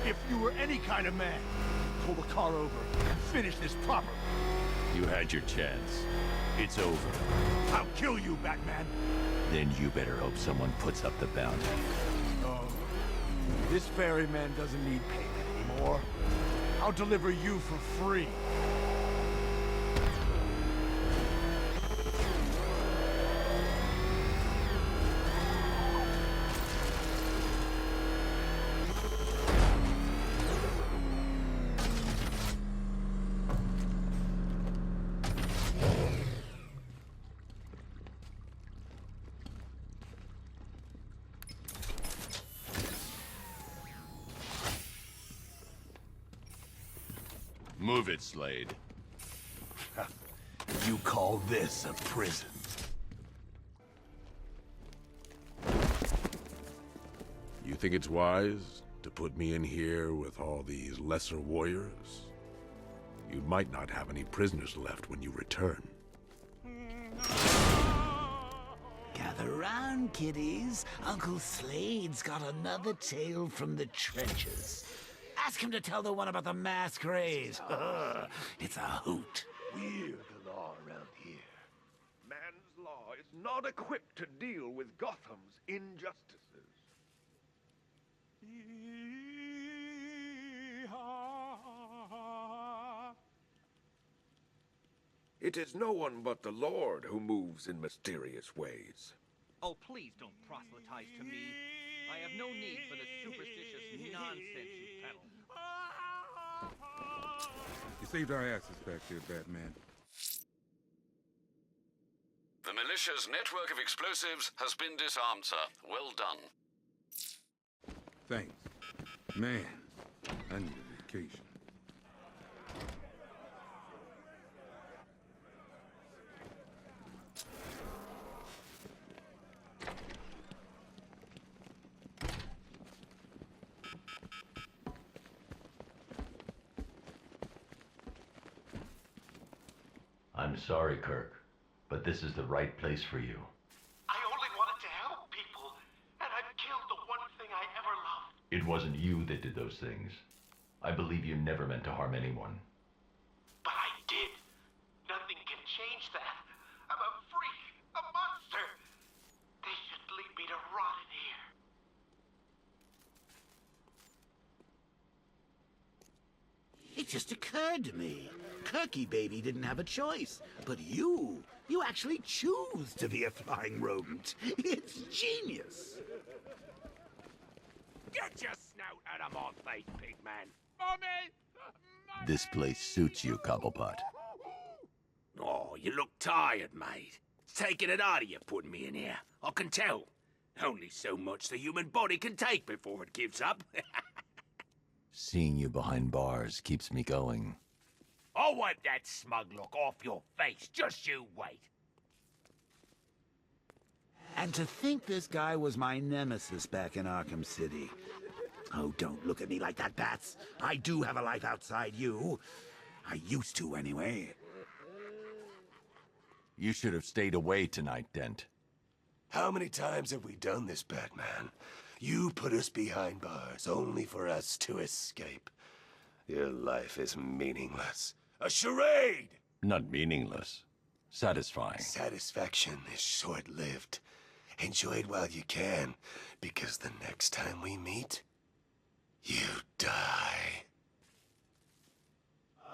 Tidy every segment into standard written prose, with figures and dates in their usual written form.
If you were any kind of man, pull the car over and finish this properly. You had your chance. It's over. I'll kill you, Batman. Then you better hope someone puts up the bounty. Oh, this ferryman doesn't need payment anymore. I'll deliver you for free. Move it, Slade. You call this a prison? You think it's wise to put me in here with all these lesser warriors? You might not have any prisoners left when you return. Gather round, kiddies. Uncle Slade's got another tale from the trenches. Ask him to tell the one about the mass graves. It's a hoot. We're the law around here. Man's law is not equipped to deal with Gotham's injustices. It is no one but the Lord who moves in mysterious ways. Oh, please don't proselytize to me. I have no need for the superstitious nonsense you peddle. You saved our asses back there, Batman. The militia's network of explosives has been disarmed, sir. Well done. Thanks. Man, I need a vacation. I'm sorry, Kirk, but this is the right place for you. I only wanted to help people, and I've killed the one thing I ever loved. It wasn't you that did those things. I believe you never meant to harm anyone. But I did. Nothing can change that. I'm a freak, a monster. They should leave me to rot in here. It just occurred to me. Kirky baby didn't have a choice. But you actually choose to be a flying rodent. It's genius. Get your snout out of my face, big man. Mommy! This place suits you, Cobblepot. Oh, you look tired, mate. It's taking it out of you putting me in here. I can tell. Only so much the human body can take before it gives up. Seeing you behind bars keeps me going. I'll wipe that smug look off your face. Just you wait. And to think this guy was my nemesis back in Arkham City. Oh, don't look at me like that, Bats. I do have a life outside you. I used to, anyway. You should have stayed away tonight, Dent. How many times have we done this, Batman? You put us behind bars only for us to escape. Your life is meaningless. A charade! Not meaningless. Satisfying. Satisfaction is short-lived. Enjoy it while you can, because the next time we meet, you die.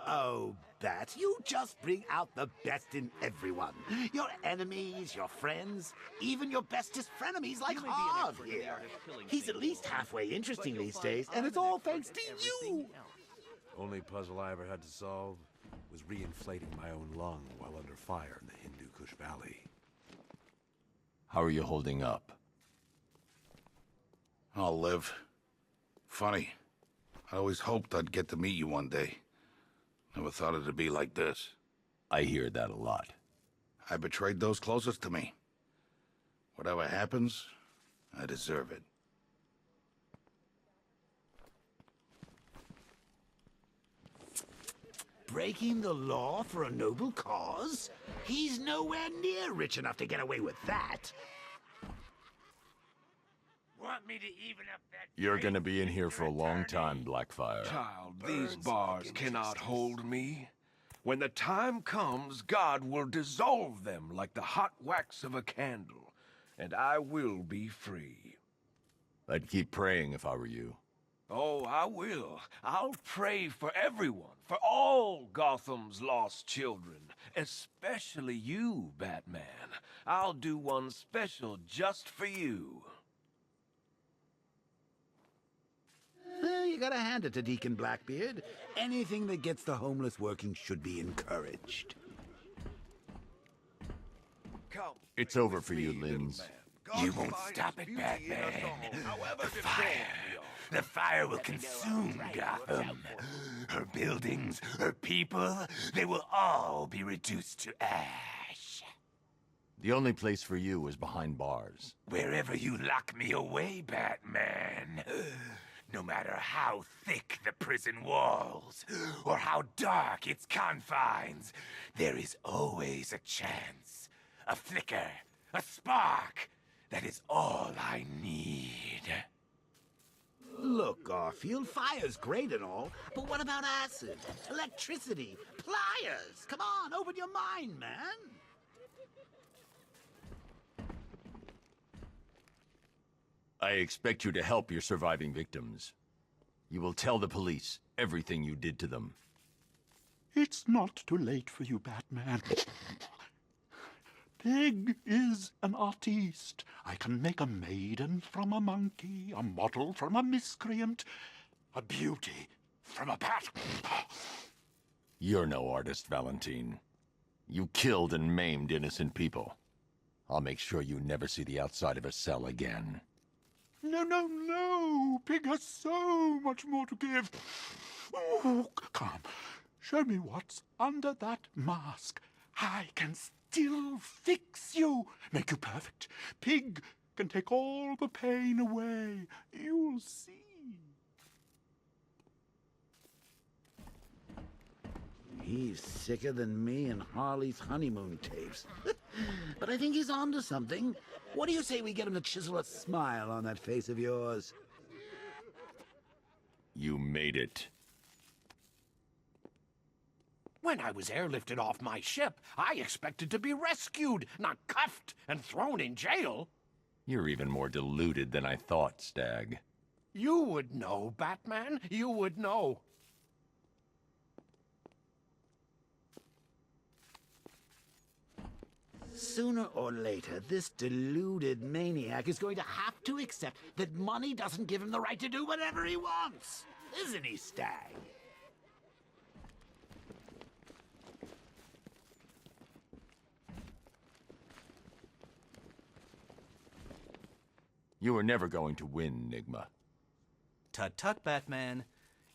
Oh, Bat, you just bring out the best in everyone. Your enemies, your friends, even your bestest frenemies like Harv here. He's at least halfway interesting these days, and it's all thanks to you. Only puzzle I ever had to solve was reinflating my own lung while under fire in the Hindu Kush Valley. How are you holding up? I'll live. Funny. I always hoped I'd get to meet you one day. Never thought it'd be like this. I hear that a lot. I betrayed those closest to me. Whatever happens, I deserve it. Breaking the law for a noble cause? He's nowhere near rich enough to get away with that. What me to even up that... You're gonna be in here for a long time, Blackfire. Child, these bars cannot hold me. When the time comes, God will dissolve them like the hot wax of a candle, and I will be free. I'd keep praying if I were you. Oh, I will. I'll pray for everyone, for all Gotham's lost children, especially you, Batman. I'll do one special just for you. Well, you gotta hand it to Deacon Blackbeard. Anything that gets the homeless working should be encouraged. Come. It's over for you, Linz. You won't stop it, Batman. The fire will consume Gotham. Her buildings, her people, they will all be reduced to ash. The only place for you is behind bars. Wherever you lock me away, Batman. No matter how thick the prison walls, or how dark its confines, there is always a chance, a flicker, a spark. That is all I need. Look, Garfield, fire's great and all, but what about acid, electricity, pliers? Come on, open your mind, man. I expect you to help your surviving victims. You will tell the police everything you did to them. It's not too late for you, Batman. Pig is an artiste. I can make a maiden from a monkey, a model from a miscreant, a beauty from a bat. You're no artist, Valentine. You killed and maimed innocent people. I'll make sure you never see the outside of a cell again. No, no, no! Pig has so much more to give. Oh, come. Show me what's under that mask. I can still fix you, make you perfect. Pig can take all the pain away. You'll see. He's sicker than me and Harley's honeymoon tapes. But I think he's onto something. What do you say we get him to chisel a smile on that face of yours? You made it. When I was airlifted off my ship, I expected to be rescued, not cuffed and thrown in jail. You're even more deluded than I thought, Stag. You would know, Batman. You would know. Sooner or later, this deluded maniac is going to have to accept that money doesn't give him the right to do whatever he wants. Isn't he, Stag? You were never going to win, Nigma. Tut-tut, Batman.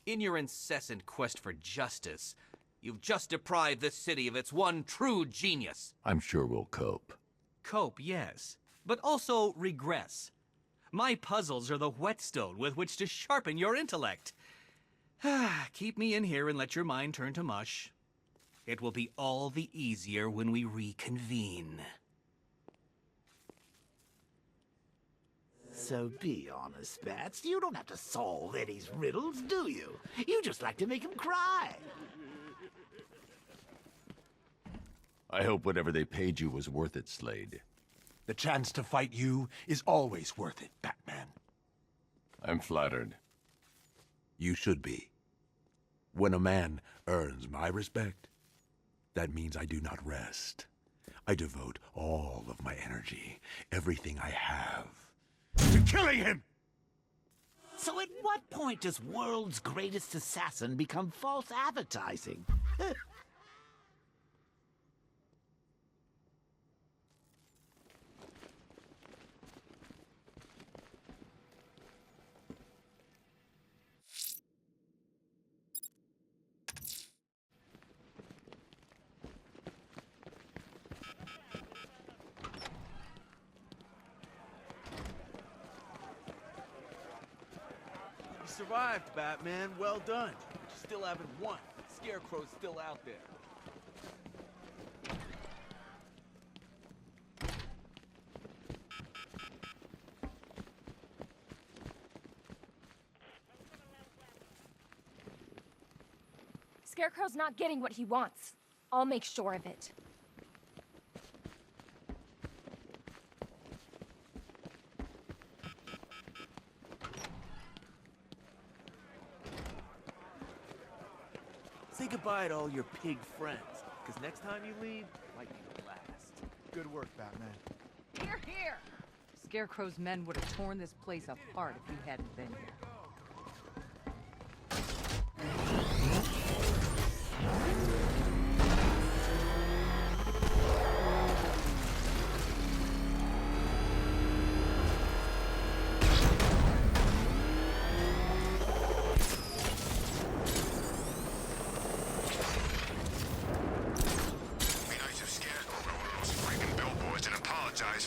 In your incessant quest for justice, you've just deprived this city of its one true genius. I'm sure we'll cope. Cope, yes, but also regress. My puzzles are the whetstone with which to sharpen your intellect. Keep me in here and let your mind turn to mush. It will be all the easier when we reconvene. So be honest, Bats. You don't have to solve Eddie's riddles, do you? You just like to make him cry. I hope whatever they paid you was worth it, Slade. The chance to fight you is always worth it, Batman. I'm flattered. You should be. When a man earns my respect, that means I do not rest. I devote all of my energy, everything I have, to killing him! So at what point does world's greatest assassin become false advertising? You survived, Batman. Well done. But you still haven't won. Scarecrow's still out there. Scarecrow's not getting what he wants. I'll make sure of it. Say goodbye to all your pig friends, because next time you leave, might be the last. Good work, Batman. Here, here! Scarecrow's men would have torn this place apart if you hadn't been here.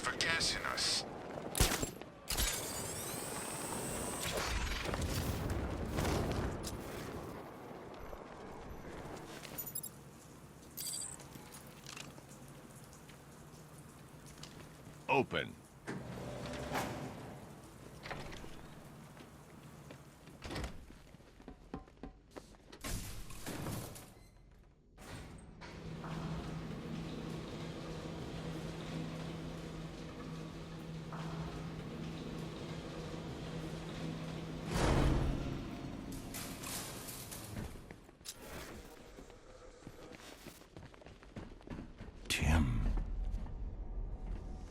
For gassing us. Open.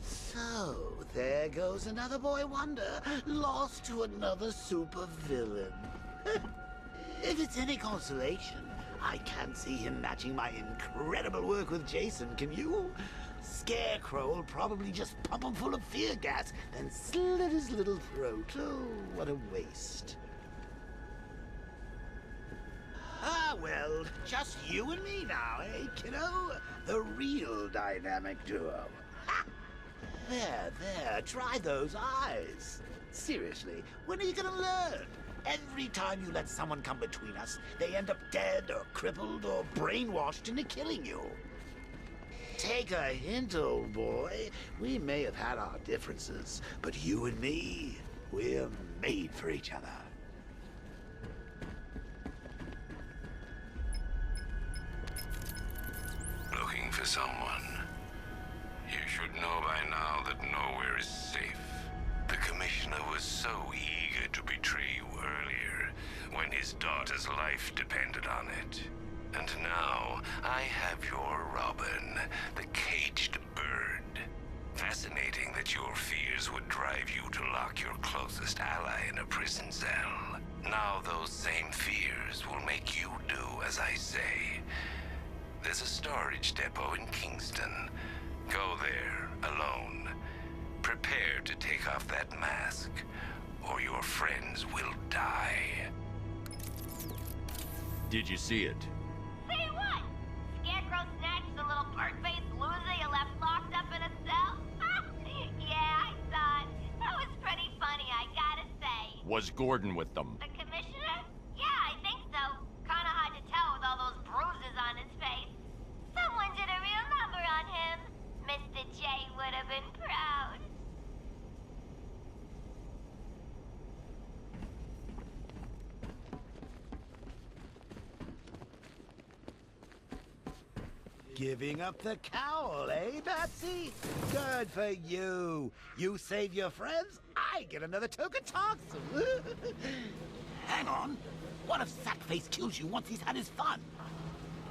So, there goes another boy wonder, lost to another supervillain. If it's any consolation, I can't see him matching my incredible work with Jason, can you? Scarecrow will probably just pump him full of fear gas, then slit his little throat. Oh, what a waste. Ah, well, just you and me now, eh, kiddo? The real dynamic duo. Ha! There, try those eyes. Seriously, when are you gonna learn? Every time you let someone come between us, they end up dead or crippled or brainwashed into killing you. Take a hint, old boy. We may have had our differences, but you and me, we're made for each other. Looking for someone. You should know by now that nowhere is safe. The Commissioner was so eager to betray you earlier, when his daughter's life depended on it. And now, I have your Robin, the caged bird. Fascinating that your fears would drive you to lock your closest ally in a prison cell. Now those same fears will make you do as I say. There's a storage depot in Kingston. Go there, alone. Prepare to take off that mask, or your friends will die. Did you see it? See what? Scarecrow snatched the little bird-faced loser you left locked up in a cell? Yeah, I saw it. That was pretty funny, I gotta say. Was Gordon with them? The Commissioner? Yeah, I think so. Kinda hard to tell with all those bruises on his face. Someone did a real number on him. Mr. J would have been proud. Giving up the cowl, eh, Batsy? Good for you. You save your friends, I get another token toxin. Hang on. What if Sackface kills you once he's had his fun?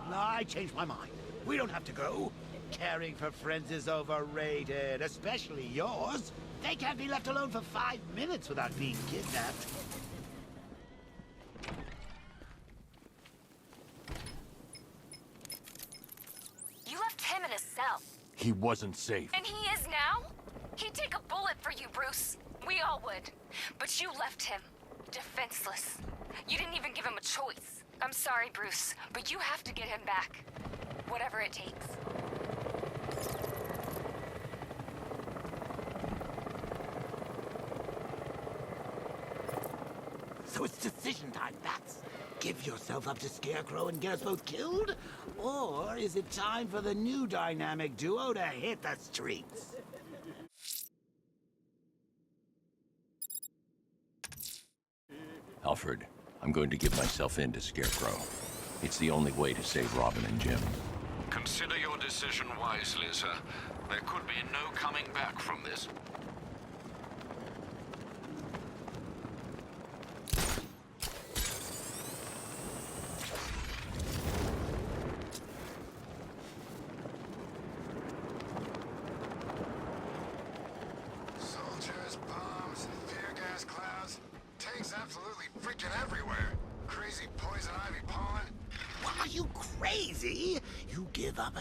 No, I changed my mind. We don't have to go. Caring for friends is overrated, especially yours. They can't be left alone for 5 minutes without being kidnapped. You left him in a cell. He wasn't safe. And he is now? He'd take a bullet for you, Bruce. We all would. But you left him defenseless. You didn't even give him a choice. I'm sorry, Bruce, but you have to get him back. Whatever it takes. So it's decision time, Bats. Give yourself up to Scarecrow and get us both killed? Or is it time for the new dynamic duo to hit the streets? Alfred, I'm going to give myself in to Scarecrow. It's the only way to save Robin and Jim. Consider your decision wisely, sir. There could be no coming back from this. Soldiers, bombs, tear gas clouds, tanks absolutely freaking everywhere. Crazy poison ivy pollen. What, are you crazy? You give up